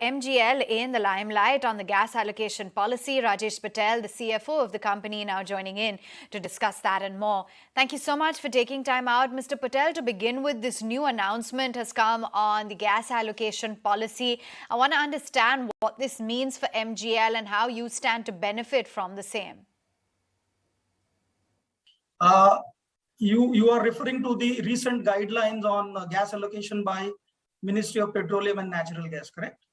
MGL in the limelight on the gas allocation policy. Rajesh Patel, the CFO of the company, now joining in to discuss that and more. Thank you so much for taking time out, Mr. Patel. To begin with, this new announcement has come on the gas allocation policy. I want to understand what this means for MGL and how you stand to benefit from the same. You are referring to the recent guidelines on gas allocation by Ministry of Petroleum and Natural Gas, correct?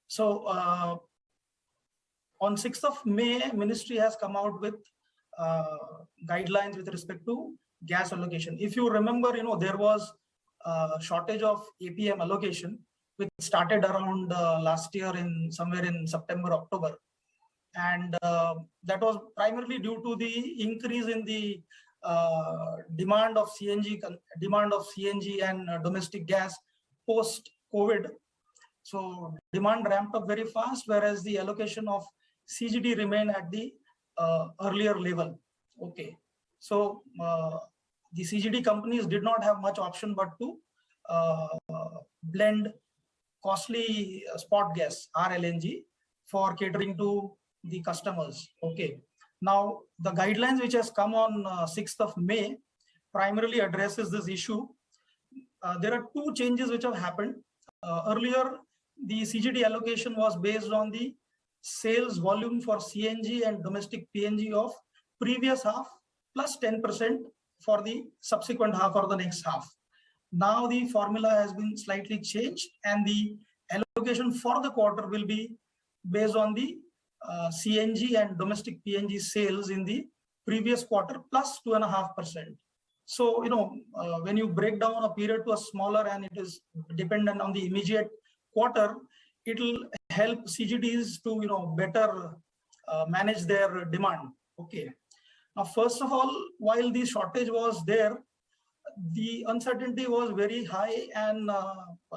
So on 6th of May, Ministry has come out with guidelines with respect to gas allocation. If you remember, there was a shortage of APM allocation, which started around last year somewhere in September, October. And that was primarily due to the increase in the demand of CNG and domestic gas post-COVID. So demand ramped up very fast, whereas the allocation of CGD remained at the earlier level. Okay, so the CGD companies did not have much option but to blend costly spot gas, RLNG, for catering to the customers. Okay, now the guidelines which has come on 6th of May primarily addresses this issue. There are two changes which have happened. Earlier, the CGD allocation was based on the sales volume for CNG and domestic PNG of previous half plus 10% for the subsequent half or the next half. Now the formula has been slightly changed and the allocation for the quarter will be based on the CNG and domestic PNG sales in the previous quarter plus 2.5%. So, when you break down a period to a smaller and it is dependent on the immediate quarter, it will help CGDs to, better manage their demand. Okay. Now, first of all, while the shortage was there, the uncertainty was very high and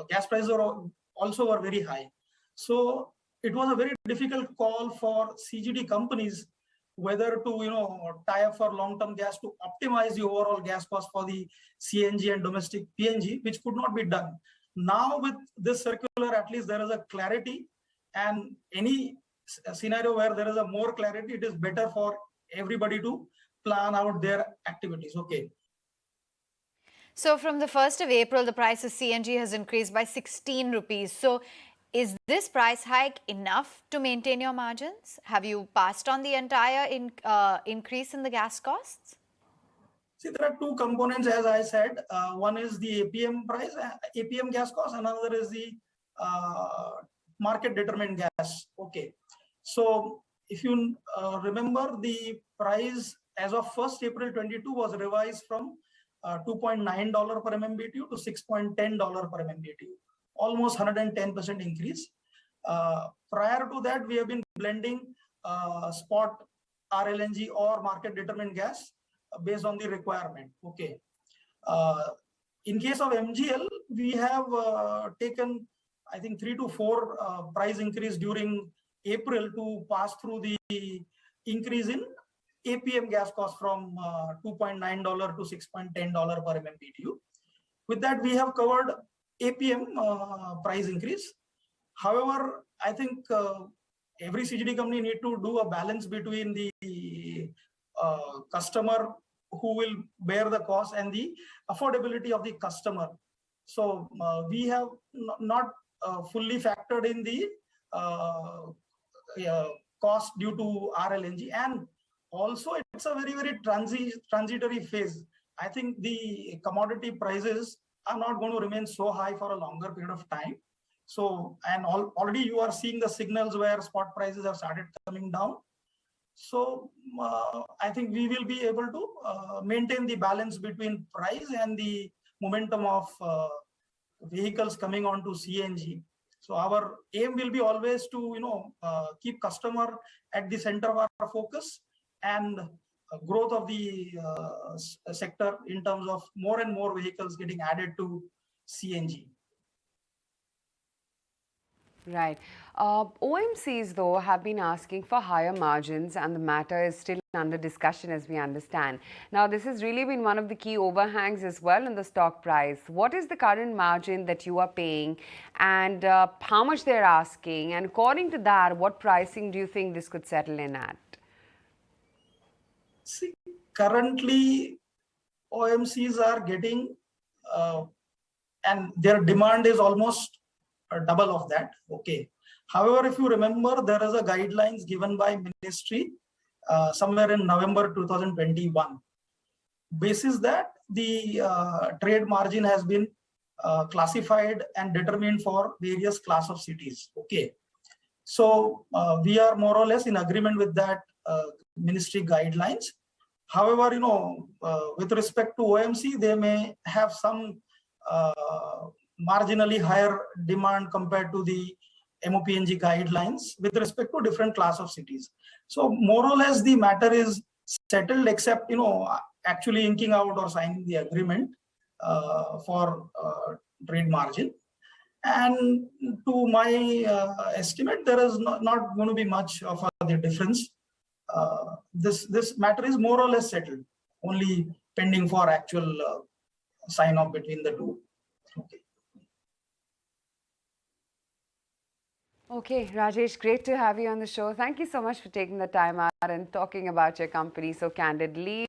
gas prices also were very high. So it was a very difficult call for CGD companies whether to tie up for long-term gas to optimize the overall gas cost for the CNG and domestic PNG, which could not be done. Now with this circular, at least there is a clarity, and any scenario where there is a more clarity, it is better for everybody to plan out their activities. Okay. So from the 1st of April, the price of CNG has increased by 16 rupees. So is this price hike enough to maintain your margins? Have you passed on the entire increase in the gas costs? See, there are two components, as I said. One is the APM price, APM gas cost. Another is the market determined gas. Okay. So if you remember, the price as of 1st April 22 was revised from $2.9 per MMBTU to $6.10 per MMBTU. Almost 110% increase. Prior to that, we have been blending spot RLNG or market determined gas based on the requirement. Okay. In case of MGL, we have taken, I think, 3 to 4 price increase during April to pass through the increase in APM gas cost from $2.9 to $6.10 per MMBTU. With that, we have covered APM price increase. However, I think every CGD company need to do a balance between the customer who will bear the cost and the affordability of the customer. So we have not fully factored in the cost due to RLNG, and also it's a very, very transitory phase. I think the commodity prices are not going to remain so high for a longer period of time. So, and already you are seeing the signals where spot prices have started coming down. So I think we will be able to maintain the balance between price and the momentum of vehicles coming onto CNG. So our aim will be always to keep customer at the center of our focus and growth of the sector in terms of more and more vehicles getting added to CNG. Right. OMCs, though, have been asking for higher margins, and the matter is still under discussion, as we understand. Now, this has really been one of the key overhangs as well in the stock price. What is the current margin that you are paying, and how much they're asking? And according to that, what pricing do you think this could settle in at? See, currently OMCs are getting, and their demand is almost double of that. Okay. However, if you remember, there is a guidelines given by ministry somewhere in November 2021. Basis that the trade margin has been classified and determined for various class of cities. Okay. So we are more or less in agreement with that ministry guidelines. However, with respect to OMC, they may have some marginally higher demand compared to the MOPNG guidelines with respect to different class of cities. So more or less the matter is settled, except actually inking out or signing the agreement for trade margin. And to my estimate, there is not going to be much of the difference. This matter is more or less settled, only pending for actual sign off between the two. Okay. Okay, Rajesh, great to have you on the show. Thank you so much for taking the time out and talking about your company so candidly.